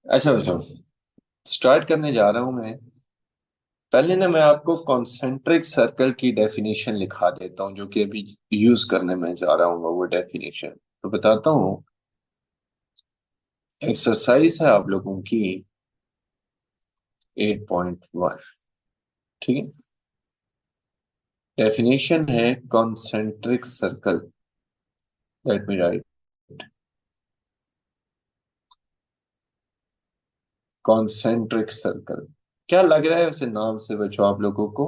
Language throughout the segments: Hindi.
अच्छा बच्चों, स्टार्ट करने जा रहा हूं मैं। पहले ना मैं आपको कॉन्सेंट्रिक सर्कल की डेफिनेशन लिखा देता हूं, जो कि अभी यूज करने में जा रहा हूँ वो डेफिनेशन तो बताता हूँ। एक्सरसाइज है आप लोगों की 8.1। ठीक है। डेफिनेशन है concentric circle. Let me right. Concentric circle क्या लग रहा है वैसे नाम से बच्चों आप लोगों को?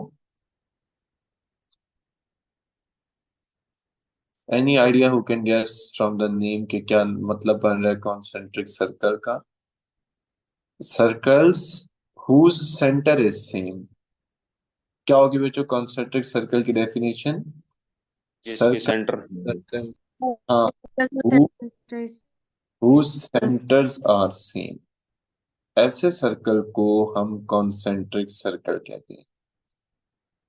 Any idea who can guess from the name के क्या मतलब बन रहा है कॉन्सेंट्रिक सर्कल का? Circles whose centre is same. क्या होगी बच्चों कॉन्सेंट्रिक सर्कल की डेफिनेशन? जिसके सर्कल सेंटर सर्कल हाँ, हुज सेंटर्स आर सेम। ऐसे सर्कल को हम कॉन्सेंट्रिक सर्कल कहते हैं।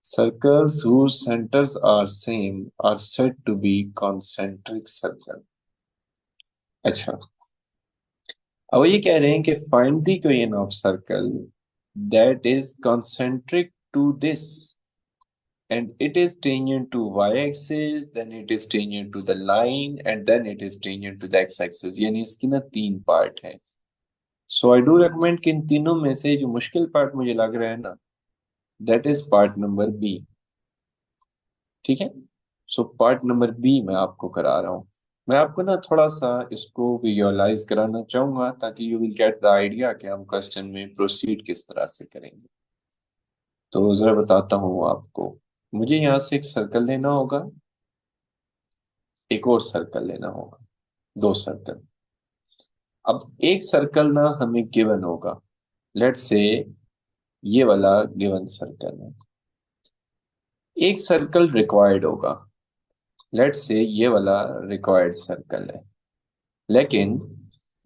Circles whose centres are same are said to be concentric circle. अच्छा, अब ये कह रहे हैं कि find the equation of circle that is concentric to this and it is tangent to y-axis, then it is tangent to the line, and then it is tangent to the x-axis। यानी इसकी ना तीन पार्ट है। सो आई डू रिकमेंड कि इन तीनों में से जो मुश्किल पार्ट मुझे लग रहा है ना, that is part number B. ठीक है। सो पार्ट नंबर बी मैं आपको करा रहा हूँ। मैं आपको ना थोड़ा सा इसको विजुअलाइज कराना चाहूंगा ताकि you will get the idea कि हम क्वेश्चन में प्रोसीड किस तरह से करेंगे। तो जरा बताता हूँ आपको। मुझे यहाँ से एक सर्कल लेना होगा, एक और सर्कल लेना होगा, दो सर्कल। अब एक सर्कल ना हमें गिवन होगा। लेट्स से ये वाला गिवन सर्कल है। एक सर्कल रिक्वायर्ड होगा। लेट्स से ये वाला रिक्वायर्ड सर्कल है। लेकिन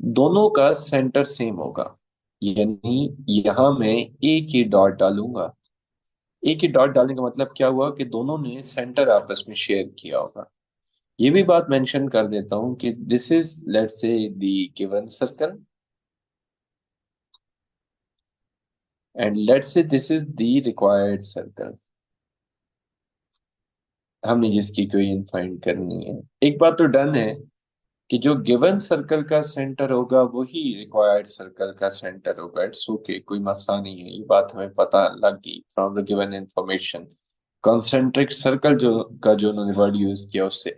दोनों का सेंटर सेम होगा। यानी यहां मैं एक ही डॉट डालूंगा। एक ही डॉट डालने का मतलब क्या हुआ कि दोनों ने सेंटर आपस में शेयर किया होगा। ये भी बात मेंशन कर देता हूं कि this is let's say the given circle and let's say this is the required circle. हमने जिसकी इक्वेशन फाइंड करनी है। एक बात तो डन है कि जो गिवन सर्कल का सेंटर होगा वही रिक्वायर्ड सर्कल का सेंटर होगा। इट्स ओके, कोई मसला नहीं है। ये बात हमें पता लग गई from the given information. Concentric circle जो उन्होंने वर्ड यूज किया उससे।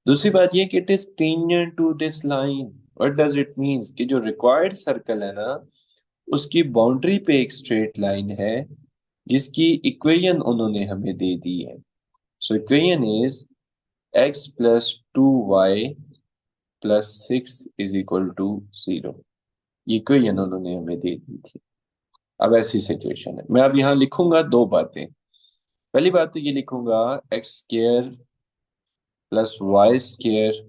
दूसरी बात ये कि it is tangent to this line. What does it means कि जो रिक्वायर्ड सर्कल है ना, उसकी बाउंड्री पे एक स्ट्रेट लाइन है जिसकी इक्वेशन उन्होंने हमें दे दी है। So equation is x plus 2y plus 6 = 0। ये इक्वेशन उन्होंने हमें दे दी थी। अब ऐसी सिचुएशन है, मैं अब यहाँ लिखूंगा दो बातें। पहली बात तो ये लिखूंगा x² प्लस y²।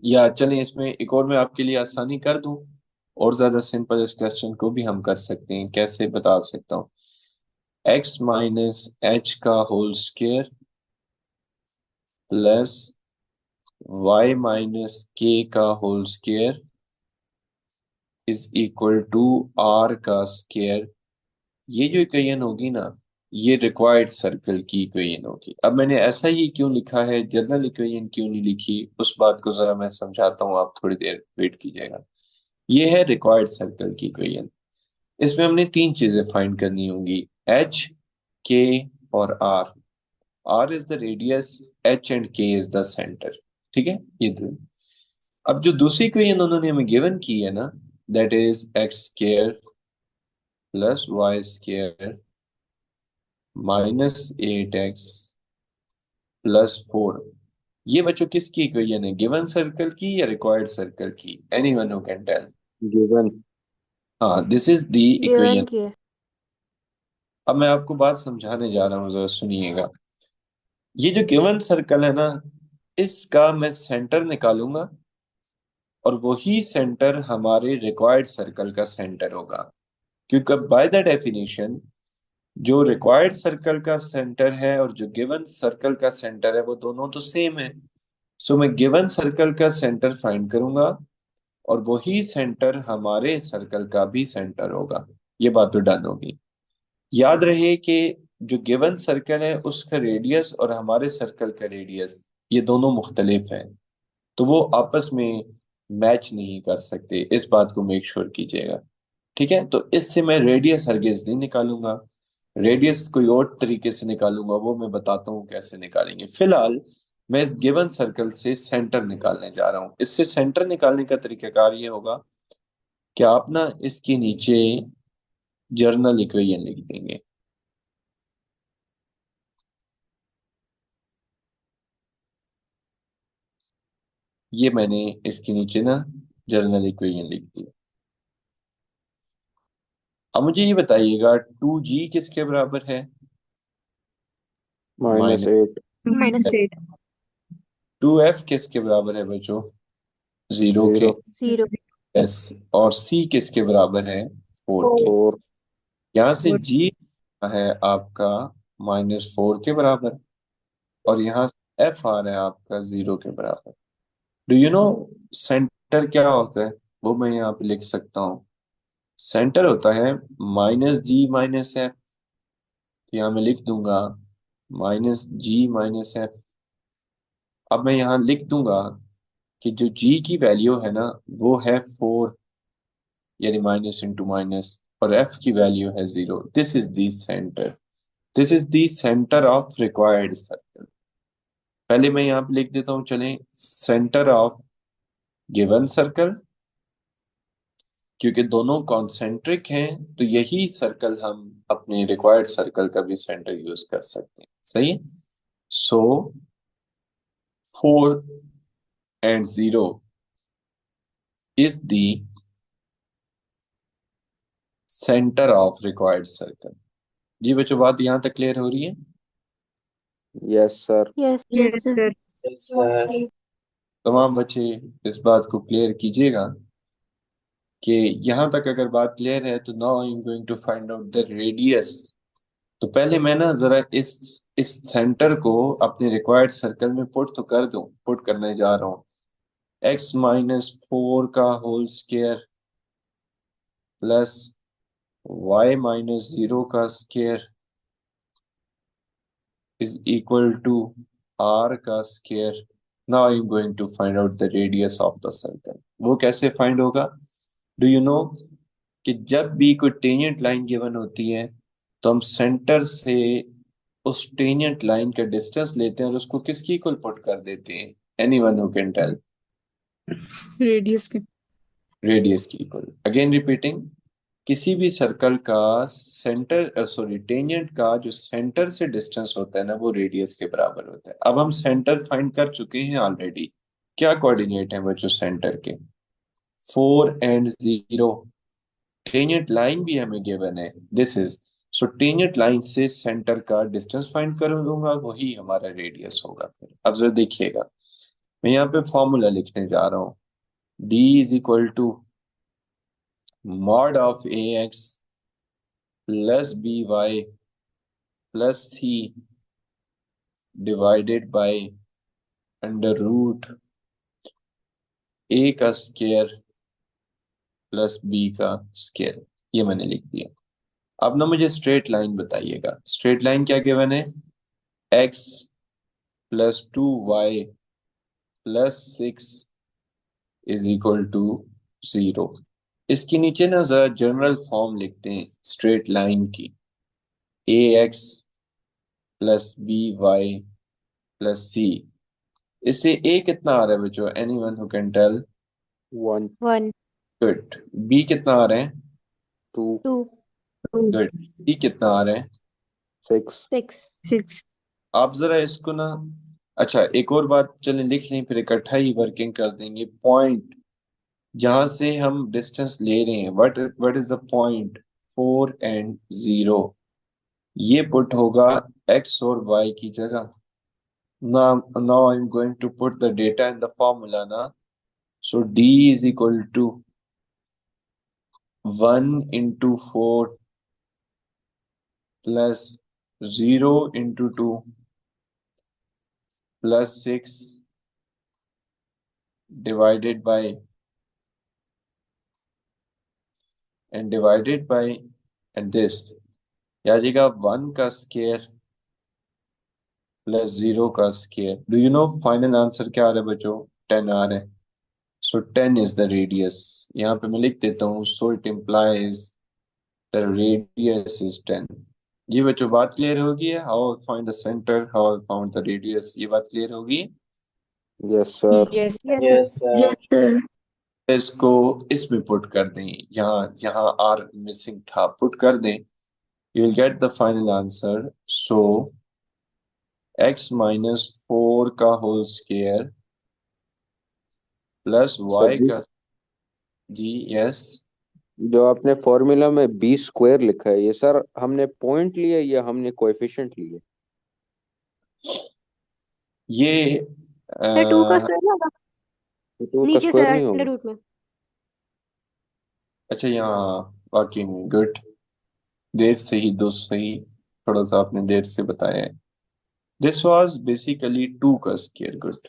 या चलें इसमें एक और मैं आपके लिए आसानी कर दूं, और ज्यादा सिंपल इस क्वेश्चन को भी हम कर सकते हैं। कैसे बता सकता हूँ? x - h² plus y - k² is equal to r का स्क्वायर। ये जो इक्वेशन होगी ना, ये रिक्वायर्ड सर्कल की इक्वेशन होगी। अब मैंने ऐसा ही क्यों लिखा है, जनरल इक्वेशन क्यों नहीं लिखी, उस बात को जरा मैं समझाता हूँ, आप थोड़ी देर वेट कीजिएगा। ये है रिक्वायर्ड सर्कल की इक्वेशन। इसमें हमने तीन चीजें फाइंड करनी होंगी, एच, के और R. R is the radius, H and K is the centre. ठीक है, ये दो। अब जो दूसरी इक्वेशन उन्होंने हमें गिवन की है ना, that is x² plus y² -8x plus 4। ये बच्चों किसकी इक्वेशन है, गिवन सर्कल की या रिक्वायर्ड सर्कल की? Anyone who can tell? Given. हाँ, this is the equation. Given की है। अब मैं आपको बात समझाने जा रहा हूँ, जरा सुनिएगा। ये जो गिवन सर्कल है ना, इसका मैं सेंटर निकालूंगा और वही सेंटर हमारे रिक्वायर्ड सर्कल का सेंटर होगा। क्योंकि बाय द डेफिनेशन जो रिक्वायर्ड सर्कल का सेंटर है और जो गिवन सर्कल का सेंटर है वो दोनों तो सेम है। सो मैं गिवन सर्कल का सेंटर फाइंड करूंगा और वही सेंटर हमारे सर्कल का भी सेंटर होगा। ये बात तो डन होगी। याद रहे कि जो गिवन सर्कल है उसका रेडियस और हमारे सर्कल का रेडियस ये दोनों मुख्तलिफ हैं, तो वो आपस में मैच नहीं कर सकते। इस बात को मेक श्योर कीजिएगा। ठीक है, तो इससे मैं रेडियस हरगिज नहीं निकालूंगा। रेडियस कोई और तरीके से निकालूंगा, वो मैं बताता हूँ कैसे निकालेंगे। फिलहाल मैं इस गिवन सर्कल से सेंटर निकालने जा रहा हूँ। इससे सेंटर निकालने का तरीकाकार ये होगा कि आप ना इसके नीचे जर्नल इक्वेशन लिख देंगे। ये मैंने इसके नीचे ना जर्नल इक्वेशन लिख दी। अब मुझे ये बताइएगा 2g किसके बराबर है? Minus minus. 8। -8। 2f किसके बराबर है बच्चों? 0 के। 0। 0। एस। और c किसके बराबर है? 4 के। 4। यहाँ से g है आपका -4 के बराबर, और यहाँ से f आ रहा है आपका 0 के बराबर। डू यू नो सेंटर क्या होता है? वो मैं यहाँ पे लिख सकता हूँ। सेंटर होता है -g - f। यहाँ मैं लिख दूंगा -g - f। अब मैं यहाँ लिख दूंगा कि जो g की वैल्यू है ना वो है 4, यानी माइनस इंटू माइनस, और f की वैल्यू है 0। This is the centre. This is the centre of required circle. पहले मैं यहाँ पे लिख देता हूँ, चलें, सेंटर ऑफ गिवन सर्कल। क्योंकि दोनों कॉन्सेंट्रिक हैं तो यही सर्कल हम अपने रिक्वायर्ड सर्कल का भी सेंटर यूज कर सकते हैं। सही है। सो 4 and 0 is the center of required circle। जी बच्चों, बात यहाँ तक क्लियर हो रही है? Yes sir. Yes yes sir. Sir. तमाम बच्चे इस बात को क्लियर कीजिएगा कि यहाँ तक अगर बात क्लियर है तो now I am going to find out the radius. तो पहले मैं ना जरा इस सेंटर को अपने रिक्वायर्ड सर्कल में पुट तो कर दूं। पुट करने जा रहा हूँ। x - 4 का होल स्क्वायर प्लस y - 0 का square is equal to r का square. Now I am going to find out the radius of the circle. वो कैसे फाइंड होगा? डू यू नो कि जब भी कोई टेंजेंट लाइन गिवन होती है तो हम सेंटर से उस टेंजेंट लाइन का डिस्टेंस लेते हैं और उसको किसकी इक्वल पुट कर देते हैं? Anyone who can tell? Radius के। रेडियस की इक्वल। अगेन रिपीटिंग, किसी भी सर्कल का सेंटर सॉरी टेंजेंट का जो सेंटर से डिस्टेंस होता है ना वो रेडियस के बराबर होता है। अब हम सेंटर फाइंड कर चुके हैं ऑलरेडी। क्या कोऑर्डिनेट है बच्चों सेंटर के? 4 and 0। टेंजेंट लाइन भी हमें गिवन है, this is. So tangent line से सेंटर का डिस्टेंस फाइंड कर दूंगा, वही हमारा रेडियस होगा। फिर अब जरा देखिएगा, मैं यहाँ पे फॉर्मूला लिखने जा रहा हूँ। d is equal to mod of ax plus by plus c divided by under root a का स्क्वायर प्लस b का स्क्वायर। ये मैंने लिख दिया। अब ना मुझे स्ट्रेट लाइन बताइएगा। स्ट्रेट लाइन क्या गिवन है? x +2y +6 is equal to 0। इसके नीचे ना जरा जनरल फॉर्म लिखते हैं स्ट्रेट लाइन की। ax plus by plus c। इससे a कितना आ रहा है बच्चों? Anyone who can tell? 1। 1 good. b कितना आ रहा है? 2। 2 गुड। c कितना आ रहा है? 6। 6 6। आप जरा इसको ना, अच्छा एक और बात चलें लिख लें, फिर इकट्ठा ही वर्किंग कर देंगे। पॉइंट जहां से हम डिस्टेंस ले रहे हैं, what is the point? 4 and 0। ये पुट होगा x और y की जगह। Now I am going to put the data in the formula ना। So d is equal to 1 × 4 plus 0 × 2 plus 6 divided by and this आ जाएगा 1 का स्क्वायर प्लस 0 का square. Do you know final answer क्या आ रहा है बच्चों? 10 आ रहा है। So 10 is the radius. यहाँ पे मैं लिख देता हूँ, so it implies the radius is 10। ये बच्चों बात क्लियर होगी? How find the centre, how found the radius, ये बात क्लियर होगी? Yes sir. Yes, sir. Yes, sir. Yes, sir. इसको इसमें पुट कर दें, यहाँ यहाँ आर मिसिंग था, पुट कर दें, you will get the final answer. So x-4 का whole square plus sir y जी, का, जी यस, जो आपने फॉर्मूला में बी स्क्वायर लिखा है, ये सर हमने पॉइंट लिया या हमने कोएफिशिएंट लिए? ये सर 2 का अ, स्क्वायर होगा तो 2 का नीचे स्क्वायर सर नहीं अंडर होगा? रूट में। अच्छा यहाँ वाकई में गुड, देर से ही दोस्त सही, थोड़ा सा आपने देर से बताया है। दिस वाज बेसिकली 2 का स्क्वायर, गुड।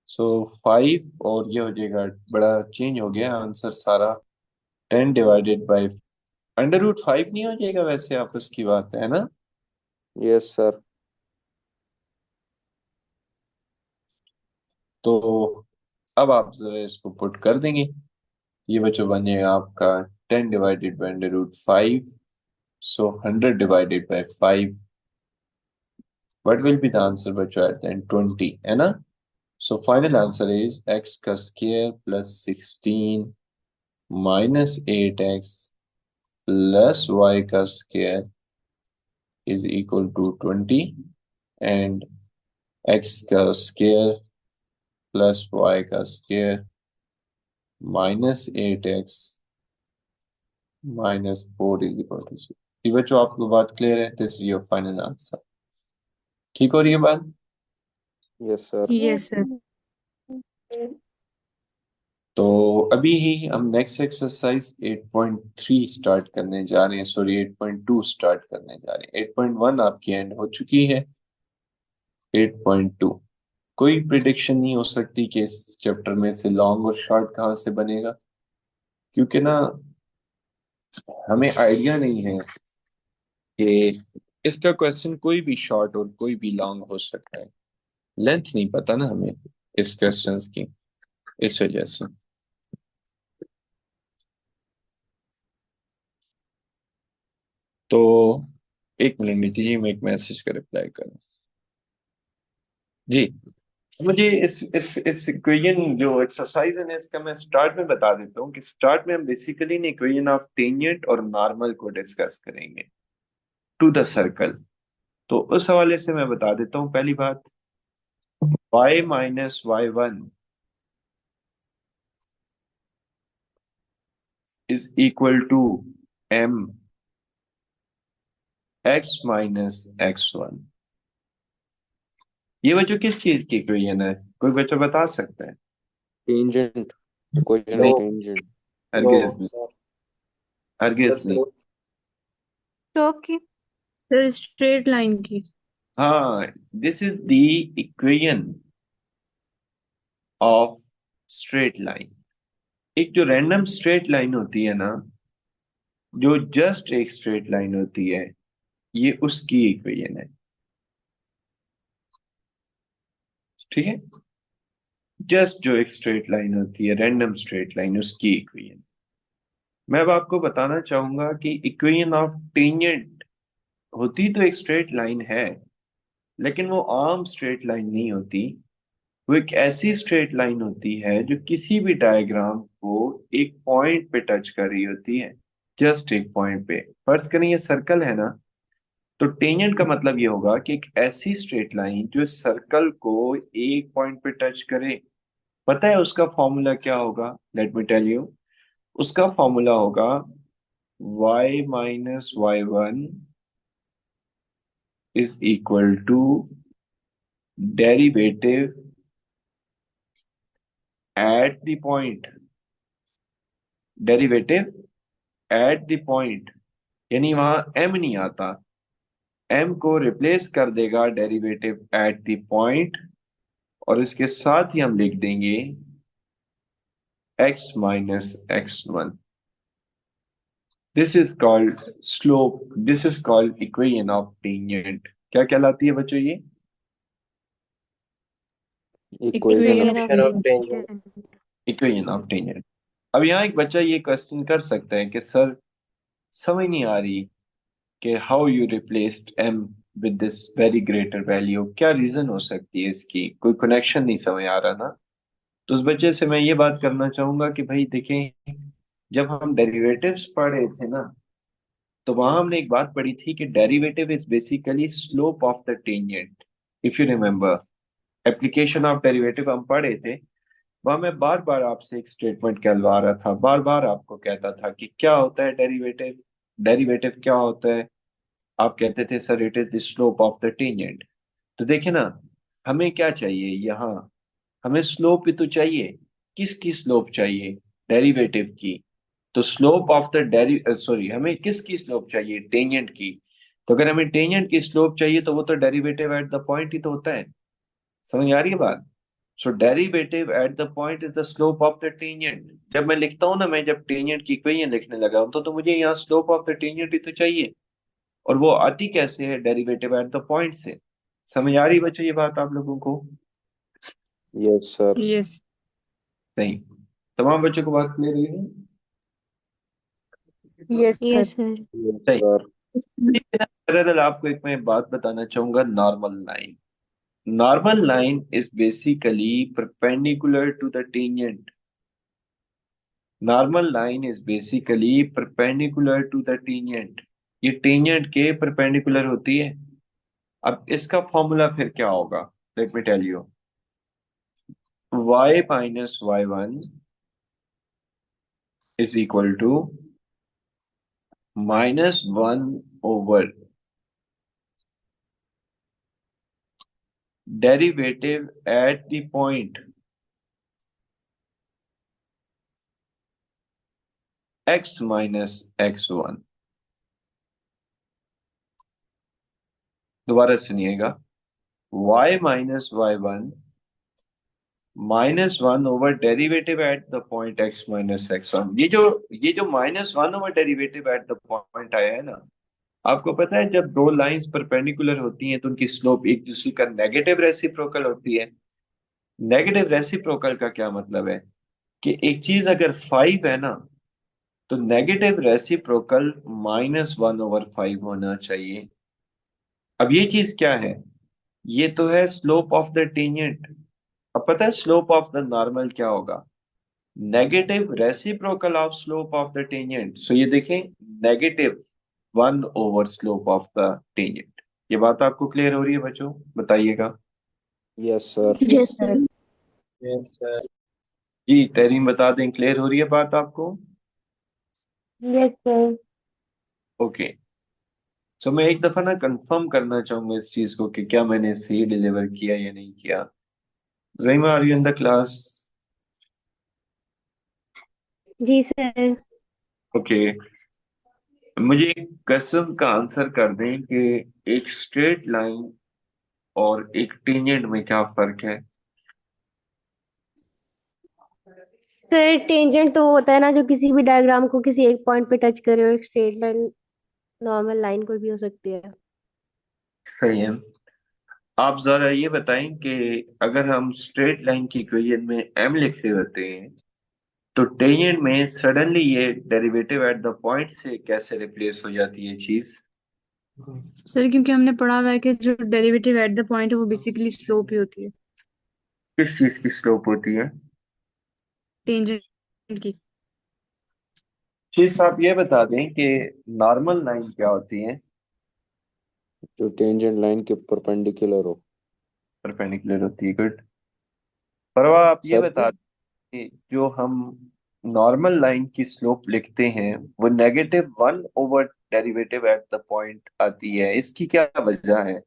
सो 5 और ये हो जाएगा, बड़ा चेंज हो गया आंसर सारा। 10 डिवाइडेड बाई अंडर रूट 5 नहीं हो जाएगा वैसे, आपस की बात है ना? Yes sir. तो अब आप जरा इसको पुट कर देंगे, ये बच्चों बन जाएगा आपका 10 divided by under root 5। So 100 divided by 5, what will be the answer बच्चों at the end? 20 है ना? So final answer is x का square plus 16 minus 8x plus y का square is equal to 20, and x का square plus y का square minus 8x minus 4 is equal to 0। ये बच्चों आपको बात क्लियर है? This is your final answer. ठीक हो रही है बात? Yes sir. Yes, sir. तो अभी ही हम नेक्स्ट एक्सरसाइज 8.3 स्टार्ट करने जा रहे हैं, सॉरी 8.2 स्टार्ट करने जा रहे हैं। 8.1 आपकी एंड हो चुकी है। 8.2 कोई प्रिडिक्शन नहीं हो सकती कि इस चैप्टर में से लॉन्ग और शॉर्ट कहाँ से बनेगा, क्योंकि ना हमें आइडिया नहीं है कि इसका क्वेश्चन कोई भी शॉर्ट और कोई भी लॉन्ग हो सकता है। लेंथ नहीं पता ना हमें इस क्वेश्चंस की, इस वजह से। तो एक मिनट नीति जी, मैं एक मैसेज का रिप्लाई करूँ जी। मुझे इस इक्वेशन जो एक्सरसाइज है ना, इसका मैं स्टार्ट में बता देता हूँ कि स्टार्ट में हम बेसिकली ना इक्वेशन ऑफ टेंजेंट और नॉर्मल को डिस्कस करेंगे टू द सर्कल। तो उस हवाले से मैं बता देता हूँ पहली बात, y minus y1 is equal to m x minus x1। ये बच्चों किस चीज की इक्वेशन है? कोई बच्चा बता सकता है? टेंजेंट, इक्वेशन नहीं, ऑफ टेंजेंट। हरगिज नहीं, हरगिज नहीं। तो की Sir, straight line की. हाँ, this is the equation of straight line. एक जो रैंडम स्ट्रेट लाइन होती है ना, जो जस्ट एक स्ट्रेट लाइन होती है, ये उसकी इक्वेशन है। ठीक है, जस्ट जो एक स्ट्रेट लाइन होती है, रैंडम स्ट्रेट लाइन, उसकी इक्वेशन। मैं अब आपको बताना चाहूंगा कि इक्वेशन ऑफ टेंजेंट होती तो एक स्ट्रेट लाइन है, लेकिन वो आम स्ट्रेट लाइन नहीं होती। वो एक ऐसी स्ट्रेट लाइन होती है जो किसी भी डायग्राम को एक पॉइंट पे टच कर रही होती है, जस्ट एक पॉइंट पे। फर्ज करें ये सर्कल है ना, तो टेंजेंट का मतलब ये होगा कि एक ऐसी स्ट्रेट लाइन जो सर्कल को एक पॉइंट पे टच करे। पता है उसका फॉर्मूला क्या होगा? Let me tell you. उसका फॉर्मूला होगा y minus y1 is equal to derivative at the point, derivative at the point, यानी वहां m नहीं आता, m को रिप्लेस कर देगा डेरिवेटिव एट द पॉइंट, और इसके साथ ही हम लिख देंगे x minus x1। This is called slope, this is called equation of tangent. क्या कहलाती है बच्चों ये? Equation Equation of of Equation of tangent. tangent. Equation of tangent. अब यहाँ एक बच्चा ये क्वेश्चन कर सकता है कि सर समझ नहीं आ रही कि how you replaced m with this very greater value, क्या रीजन हो सकती है इसकी, कोई कनेक्शन नहीं समझ आ रहा ना। तो उस बच्चे से मैं ये बात करना चाहूंगा कि भाई देखें, जब हम डेरिवेटिव्स पढ़ रहे थे ना, तो वहां हमने एक बात पढ़ी थी कि derivative is basically slope of the tangent. If you remember, application of derivative हम पढ़े थे। वहां मैं बार बार आपसे एक स्टेटमेंट कहलवा रहा था, बार बार आपको कहता था कि क्या होता है डेरिवेटिव, डेरिवेटिव क्या होता है। आप कहते थे sir it is the slope of the tangent. तो देखिए ना, हमें क्या चाहिए यहाँ, हमें स्लोप भी तो चाहिए। किसकी स्लोप चाहिए? डेरिवेटिव की। तो स्लोप ऑफ द हमें किसकी स्लोप चाहिए? टेंजेंट की। तो अगर हमें टेंजेंट की स्लोप चाहिए तो वो तो डेरिवेटिव एट द पॉइंट ही तो होता है। समझ आ रही है बात? So derivative at the point is the slope of the tangent. जब मैं लिखता हूँ ना, मैं जब टेंजेंट की इक्वेशन लिखने लगा हूं तो मुझे यहाँ स्लोप ऑफ द टेंजेंट ही तो चाहिए। और वो आती कैसे है? डेरिवेटिव एट द पॉइंट से। समझ आ रही बच्चों ये बात आप लोगों को? Yes sir. Yes. सही। तमाम बच्चों को बात क्लियर हुई है? Yes, sir. Yes, sir. Yes सही। सर। पैरेलल आपको एक मैं बात बताना चाहूंगा, normal line. Normal line is basically perpendicular to the tangent. Normal line is basically perpendicular to the tangent. ये टेंजेंट के परपेंडिकुलर होती है। अब इसका फॉर्मूला फिर क्या होगा? Let me tell you. y minus y1 is equal to -1 over derivative at the point x minus x1। दोबारा सुनिएगा, y minus y1 -1 over derivative at the point x minus x1। ये जो -1 over derivative at the point आया है ना, आपको पता है जब दो लाइंस परपेंडिकुलर होती हैं तो उनकी स्लोप एक दूसरे का नेगेटिव रेसिप्रोकल होती है। नेगेटिव रेसिप्रोकल का क्या मतलब है कि एक चीज अगर 5 है ना, तो नेगेटिव रेसिप्रोकल -1/5 होना चाहिए। अब ये चीज क्या है? ये तो है स्लोप ऑफ द टेंजेंट। अब पता है स्लोप ऑफ द नॉर्मल क्या होगा? Negative reciprocal of slope of the tangent. So ये देखें, -1 over slope of the tangent. ये बात आपको क्लियर हो रही है बच्चों? बताइएगा। Yes sir. Yes, sir. Yes, sir. जी तहरीम बता दें, क्लियर हो रही है बात आपको? Yes, sir. ओके। सो मैं एक दफा ना कंफर्म करना चाहूंगा इस चीज को कि क्या मैंने सही डिलीवर किया या नहीं किया। Zaheema, are you in the class? जी सर। ओके। मुझे एक क्वेश्चन का आंसर कर दें कि एक स्ट्रेट लाइन और एक टेंजेंट में क्या फर्क है? सर टेंजेंट तो वो होता है ना जो किसी भी डायग्राम को किसी एक पॉइंट पे टच करे, और एक स्ट्रेट लाइन नॉर्मल लाइन कोई भी हो सकती है। सही है। आप जरा ये बताएं कि अगर हम स्ट्रेट लाइन की इक्वेशन में m लिख रहे होते हैं तो टेंजेंट में सडनली ये डेरिवेटिव एट द पॉइंट से कैसे रिप्लेस हो जाती है चीज? सर क्योंकि हमने पढ़ा हुआ है कि जो डेरिवेटिव एट द पॉइंट है वो बेसिकली स्लोप ही होती है किस चीज की स्लोप होती है? टेंजेंट की। चीज आप ये बता दें कि नॉर्मल लाइन क्या होती है? जो टेंजेंट लाइन के परपेंडिकुलर हो। परपेंडिकुलर होती है, गुड। परवा आप ये सर बता दें कि जो हम नॉर्मल लाइन की स्लोप लिखते हैं वो -1 over derivative at the point आती है, इसकी क्या वजह है?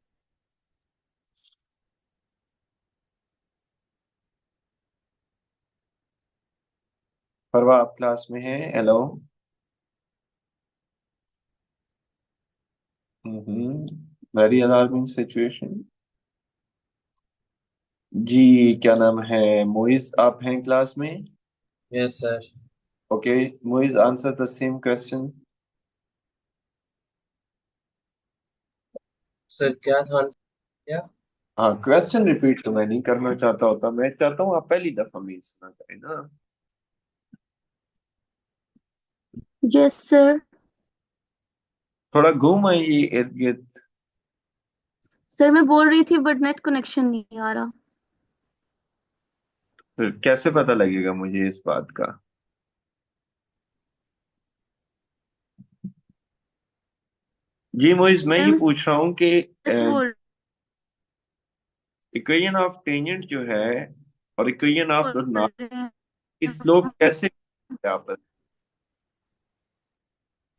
परवा आप क्लास में हैं? हेलो। Very alarming situation. जी, क्या नाम है? मोइज, आप हैं क्लास में? Yes sir. Okay, Moiz, answer the same question. Sir क्या था आंसर? क्या? हाँ, क्वेश्चन रिपीट तो मैं नहीं करना चाहता होता, मैं चाहता हूँ आप पहली दफा में ही सुना करें ना। Yes sir. थोड़ा घूम आइए इर्द गिर्द। सर मैं बोल रही थी बट नेट कनेक्शन नहीं आ रहा। फिर कैसे पता लगेगा मुझे इस बात का? जी मोइज, मैं सर ये मैं पूछ रहा हूँ कि सच बोल इक्वेशन ऑफ टेंजेंट जो है और इक्वेशन ऑफ रही की हूँ। स्लोप कैसे हैं आपस?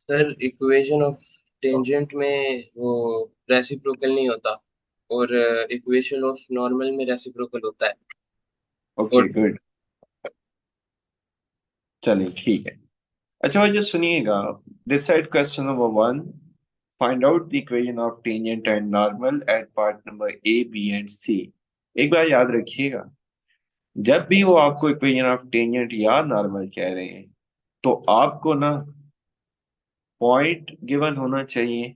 सर इक्वेशन ऑफ टेंजेंट में वो रेसिप्रोकल नहीं होता, और इक्वेशन ऑफ नॉर्मल में रेसिप्रोकल होता है। ओके, और गुड। चलिए ठीक है। अच्छा मुझे सुनिएगा, this side question number 1, find out the equation of tangent and normal at part number A B and C. एक बार याद रखिएगा, जब भी वो आपको इक्वेशन ऑफ टेंजेंट या नॉर्मल कह रहे हैं तो आपको ना पॉइंट गिवन होना चाहिए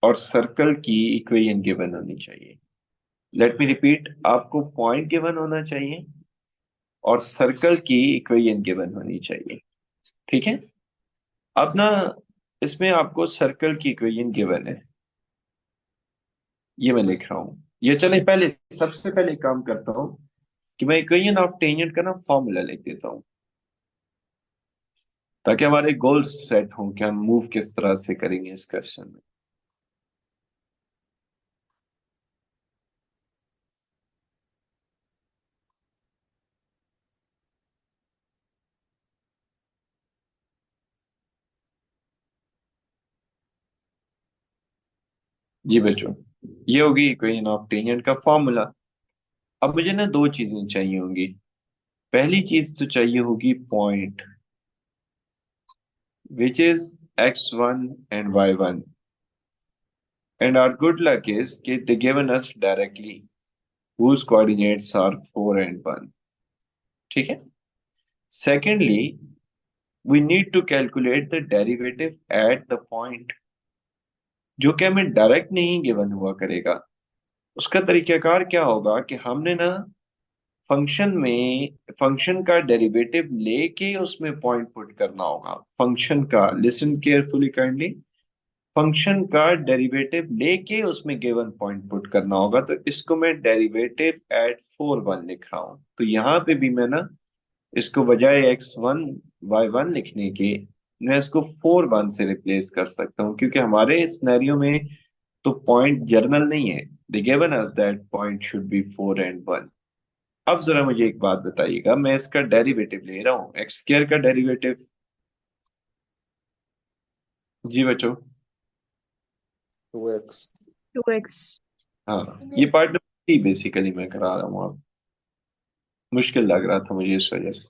और सर्कल की इक्वेशन गिवन होनी चाहिए। लेट मी रिपीट, आपको पॉइंट गिवन होना चाहिए और सर्कल की इक्वेशन गिवन होनी चाहिए। ठीक है? अब ना, इसमें आपको सर्कल की इक्वेशन गिवन है, ये मैं लिख रहा हूं। ये चले, पहले सबसे पहले एक काम करता हूं कि मैं इक्वेशन ऑफ टेंजेंट का ना फॉर्मूला लिख देता हूं, ताकि हमारे गोल्स सेट हों कि हम मूव किस तरह से करेंगे इस क्वेश्चन में। जी बच्चों, ये होगी इक्वेशन ऑफ टेंजेंट का फॉर्मूला। अब मुझे ना दो चीजें चाहिए होंगी। पहली चीज तो चाहिए होगी point, which is x1 and y1, and our good luck is कि they given us directly whose coordinates are 4 and 1. ठीक है? Secondly, we need to calculate the derivative at the point, जो कि हमें डायरेक्ट नहीं गिवन हुआ करेगा। उसका तरीकाकार क्या होगा कि हमने ना फंक्शन का डेरिवेटिव लेके उसमें पॉइंट पुट करना होगा। फंक्शन का, लिसन केयरफुली काइंडली, फंक्शन का डेरिवेटिव लेके उसमें गिवन पॉइंट पुट करना होगा। तो इसको मैं डेरिवेटिव एट 4 1 लिख रहा हूं। तो यहां पे भी मैं ना इसको बजाय x1 y1 लिखने के, मैं इसको 4 1 से रिप्लेस कर सकता हूँ, क्योंकि हमारे सिनेरियो में तो पॉइंट जर्नल नहीं है। They given us that point should be 4 and 1। अब जरा मुझे एक बात बताइएगा, मैं इसका डेरिवेटिव ले रहा हूँ, एक्स स्क्वायर का डेरिवेटिव। जी बच्चों। 2x। 2x। हाँ, ये पार्ट नंबर सी बेसिकली मैं करा रहा हूँ। अब मुश्किल लग रहा था मुझे इस वजह से।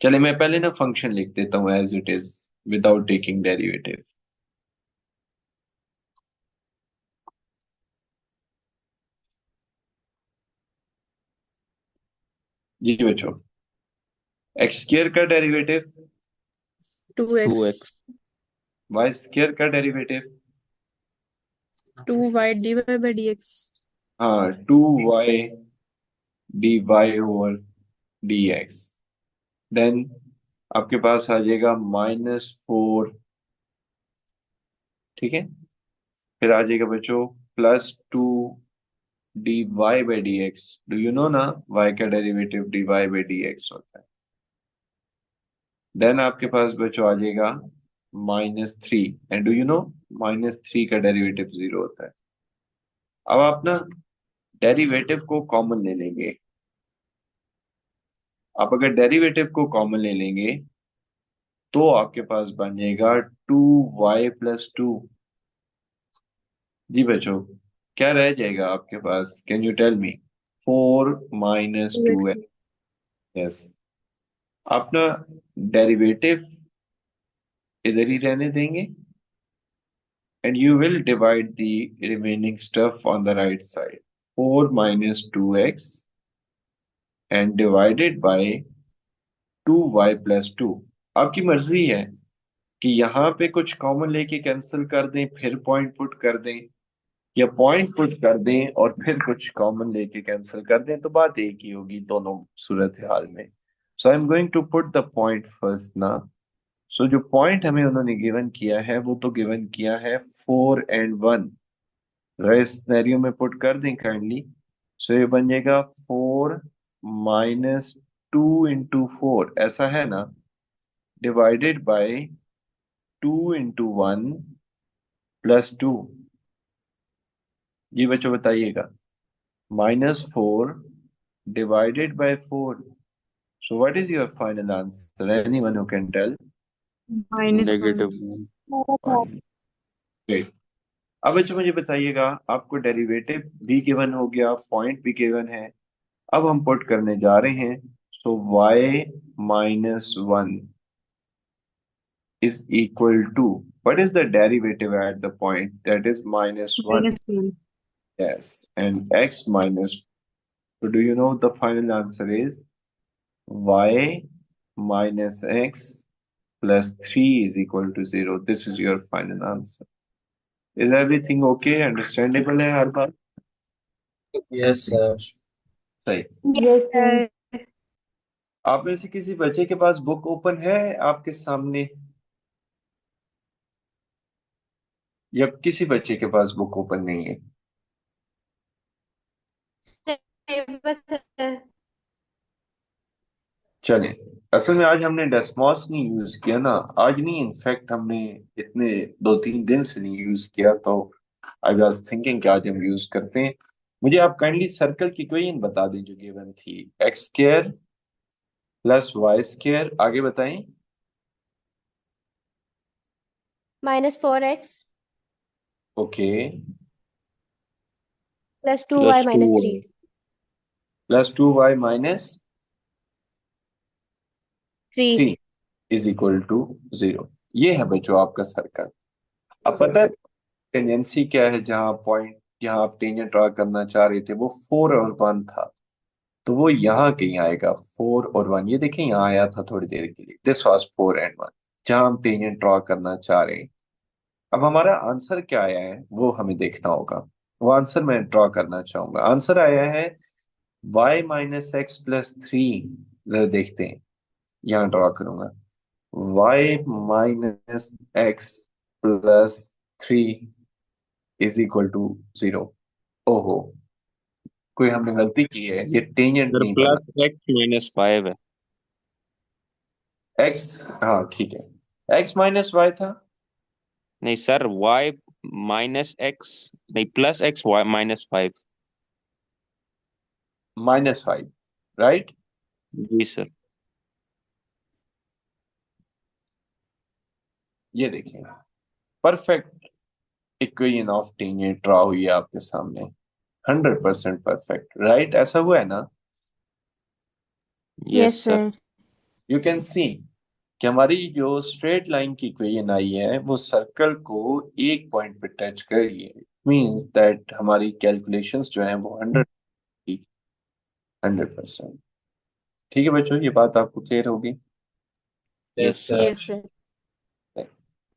चले मैं पहले ना फंक्शन लिख देता हूँ as it is, without taking derivative. जी बच्चों, एक्स स्क्वायर का derivative, 2x। 2x। Y square का derivative, 2y dy by dx। हाँ, 2y dy over dx। Then आपके पास आ जाएगा -4। ठीक है? फिर आ जाएगा बच्चों +2 dy by D x. Do you no ना, y का derivative dy by D x होता है। देन आपके पास बच्चों आ जाएगा -3, एंड डू यू नो -3 का डेरिवेटिव 0 होता है। अब आप ना डेरिवेटिव को कॉमन ले लेंगे। आप अगर डेरिवेटिव को कॉमन ले लेंगे तो आपके पास बन जाएगा 2y+2। जी बच्चों, क्या रह जाएगा आपके पास? Can you tell me? 4 - 2। 2x। Yes. आप ना डेरिवेटिव इधर ही रहने देंगे, and you will divide the remaining stuff on the right side. 4 minus 2x and divided by 2y plus 2। आपकी मर्जी है कि यहाँ पे कुछ कॉमन लेके कैंसिल कर दें फिर पॉइंट पुट कर दें, या पॉइंट पुट कर दें और फिर कुछ कॉमन लेके कैंसिल कर दें, तो बात एक ही होगी दोनों सूरत हाल में। So I am going to put the point first ना। सो जो पॉइंट हमें उन्होंने गिवन किया है वो तो गिवन किया है 4 and 1। जरा इस सिनेरियो में पुट कर दें काइंडली। सो ये बन जाएगा 4 - 2 × 4, ऐसा है ना, डिवाइडेड बाय 2 × 1 + 2। ये बच्चों बताइएगा, -4 divided by 4। So what is your final answer? Anyone who can tell? -1। Negative. Fine. Great. अब बच्चों मुझे बताइएगा, आपको डेरिवेटिव भी गिवन हो गया, पॉइंट भी गिवन है। अब हम पुट करने जा रहे हैं। सो y -1 is equal to, what is the derivative at the point? That is -1. -1। Yes. And x minus, so do you know the final answer is y minus x plus 3 is equal to 0. This is your final answer. Is everything okay? Understandable है हर बात? Yes sir. सही। Yes sir. आप में से किसी बच्चे के पास बुक ओपन है आपके सामने, या किसी बच्चे के पास बुक ओपन नहीं है? बस सर। चलें, असल में आज हमने डेस्मॉस नहीं यूज किया ना, आज नहीं, इनफैक्ट हमने इतने 2-3 दिन से नहीं यूज किया, तो आई वाज थिंकिंग कि आज हम यूज करते हैं। मुझे आप काइंडली सर्कल की इक्वेशन बता दें जो गिवन थी, x² + y², आगे बताएं। -4x okay, + 2y - 3 + 2y - 3। 3 is equal to 0। ये है बच्चों आपका सर्कल। अब पता है टेंजेंसी क्या है, जहां पॉइंट, यहाँ आप टेंजेंट ड्रा करना चाह रहे थे वो 4 और 1 था, तो वो यहाँ कहीं आएगा 4 और 1। ये देखें यहाँ आया था थोड़ी देर के लिए, दिस वाज 4 and 1, जहां हम टेंजेंट ड्रॉ करना चाह रहे हैं। अब हमारा आंसर क्या आया है वो हमें देखना होगा, वो आंसर मैं ड्रॉ करना चाहूंगा। आंसर आया है y - x + 3। जरा देखते हैं, यहाँ ड्रॉ करूंगा y - x + 3 is equal to 0। ओहो, कोई हमने गलती की है, ये टेंजेंट सर नहीं बना। +x - 5 है। x, हाँ ठीक है, x - y था। नहीं सर, y -x, नहीं +x y -5। -5, राइट। जी सर। ये देखिए, perfect equation of tangent draw हुई है आपके सामने, 100% परफेक्ट, राइट? ऐसा हुआ है ना? Yes sir. You can see कि हमारी जो स्ट्रेट लाइन की इक्वेशन आई है वो सर्कल को एक पॉइंट पे टच कर रही है। मींस दैट हमारी कैलकुलेशंस जो हैं वो 100%। ठीक है बच्चों, ये बात आपको क्लियर होगी? Yes yes sir.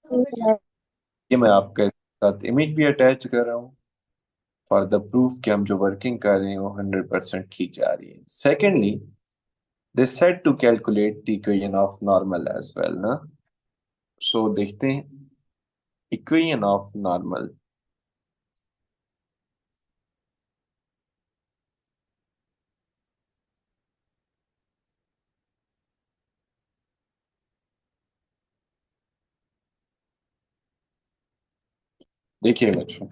सर। ये मैं आपके साथ इमेज भी अटैच कर रहा हूँ फॉर द प्रूफ कि हम जो वर्किंग कर रहे हैं वो 100% ठीक जा रही है। Secondly, they said to calculate the equation of normal as well ना। सो देखते हैं इक्वेशन ऑफ नॉर्मल। देखिए बच्चों,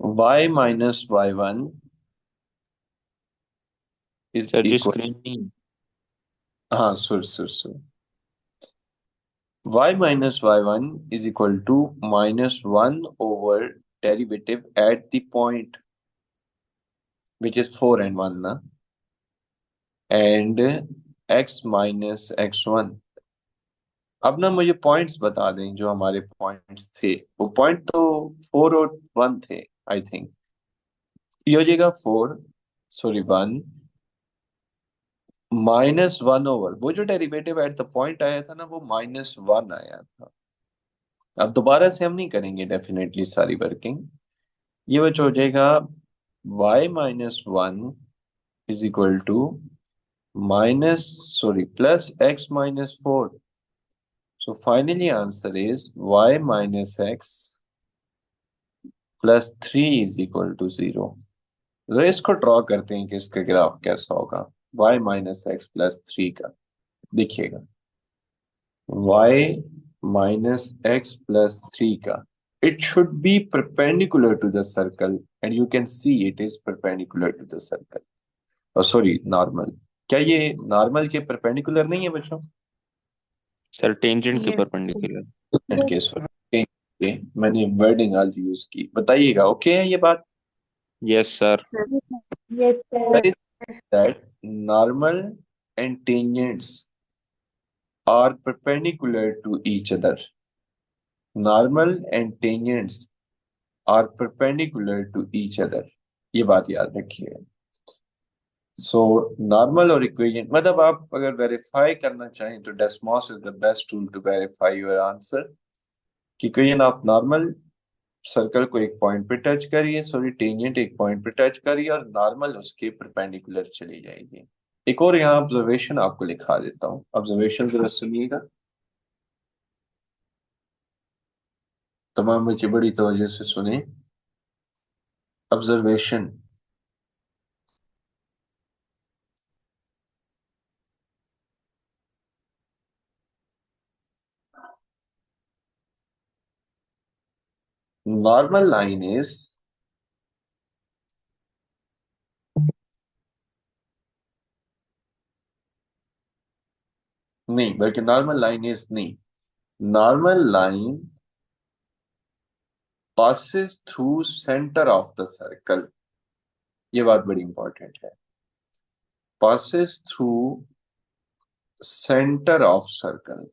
y - y1 इज सर जी इक्वल, स्क्रीन नहीं। हाँ सुर सुर सुर, y - y1 is equal to -1 over derivative at the point which is 4 and 1 ना, and x minus x1। अब ना मुझे पॉइंट्स बता दें जो हमारे पॉइंट्स थे, वो पॉइंट तो 4 और 1 थे आई थिंक। ये हो जाएगा 4, सॉरी 1 -1/, वो जो डेरिवेटिव एट द पॉइंट आया था ना वो -1 आया था। अब दोबारा से हम नहीं करेंगे डेफिनेटली सारी वर्किंग। ये बच हो जाएगा y-1 is equal to +x-4। So finally answer is y minus x plus 3 is equal to 0। जरा इसको ड्रॉ करते हैं कि इसका ग्राफ कैसा होगा y minus x plus 3 का। देखिएगा y minus x plus 3 का, it should be perpendicular to the circle and you can see it is perpendicular to the circle। और सॉरी नॉर्मल, क्या ये नॉर्मल के परपेंडिकुलर नहीं है बच्चों? सर टेंजेंट के Yes. परपेंडिकुलर। टेंजेंट के सॉरी के मैंने वर्डिंग आज यूज की, बताइएगा ओके है ये बात? Yes sir. Yes, That sir. is that normal and tangents are perpendicular to each other। Normal and tangents are perpendicular to each other। ये बात याद रखिए। सो नॉर्मल और इक्वेशन मतलब आप अगर वेरीफाई करना चाहें तो Desmos is the best tool to verify your answer. कि इक्वेशन ऑफ नॉर्मल, सर्कल को एक पॉइंट पे टच करिए, सॉरी टेंजेंट एक पॉइंट पे टच करिए और नॉर्मल उसके परपेंडिकुलर चली जाएगी। एक और यहाँ ऑब्जर्वेशन आपको लिखा देता हूँ, ऑब्जर्वेशन जरा सुनिएगा, तमाम बच्चे बड़ी तवज्जो से सुने। ऑब्जर्वेशन, नॉर्मल लाइन इज नहीं, बल्कि नॉर्मल लाइन इज नहीं, normal line passes through center of the circle। ये बात बड़ी इंपॉर्टेंट है, passes through center of circle।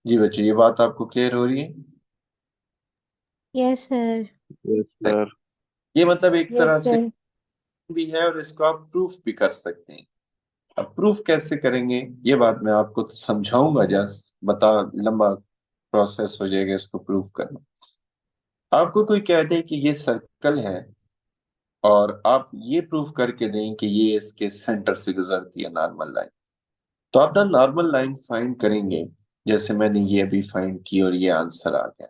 जी बच्चों ये बात आपको क्लियर हो रही है? Yes, sir. Yes sir. ये मतलब एक Yes, तरह से sir. भी है और इसको आप प्रूफ भी कर सकते हैं। अब प्रूफ कैसे करेंगे ये बात मैं आपको समझाऊंगा, जस्ट बता, लंबा प्रोसेस हो जाएगा इसको प्रूफ करना। आपको कोई कह दे कि ये सर्कल है और आप ये प्रूफ करके दें कि ये इसके सेंटर से गुजरती है नॉर्मल लाइन, तो आप ना नॉर्मल लाइन फाइंड करेंगे, जैसे मैंने ये अभी फाइंड की और ये आंसर आ गया।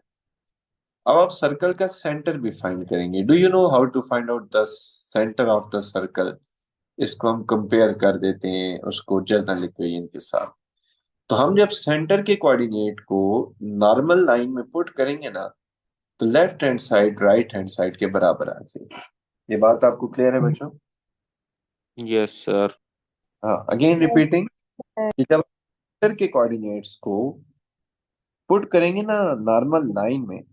अब आप सर्कल का सेंटर भी फाइंड करेंगे। Do you know how to find out the centre of the circle? इसको हम कंपेयर कर देते हैं उसको जनरल इक्वेशन के साथ। तो हम जब सेंटर के कोऑर्डिनेट को नॉर्मल लाइन में पुट करेंगे ना, तो left hand side right hand side के बराबर आ जाएगी। ये बात आपको क्लियर है बच्चों? Yes sir. हाँ, अगेन रिपीटिंग, कि जब सेंटर के कोऑर्डिनेट्स को पुट करेंगे ना नॉर्मल लाइन में,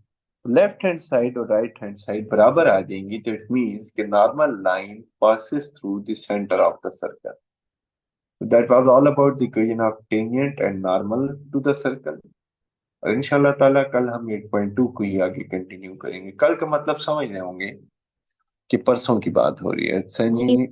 लेफ्ट हैंड साइड और राइट हैंड साइड बराबर आ जाएंगी, तो इट मींस कि normal line passes through the centre of the circle. That was all about the equation of tangent and normal to the circle. और इंशाल्लाह ताला कल हम 8.2 को ही आगे कंटिन्यू करेंगे। कल का मतलब समझ रहे होंगे कि परसों की बात हो रही है। जी। सनी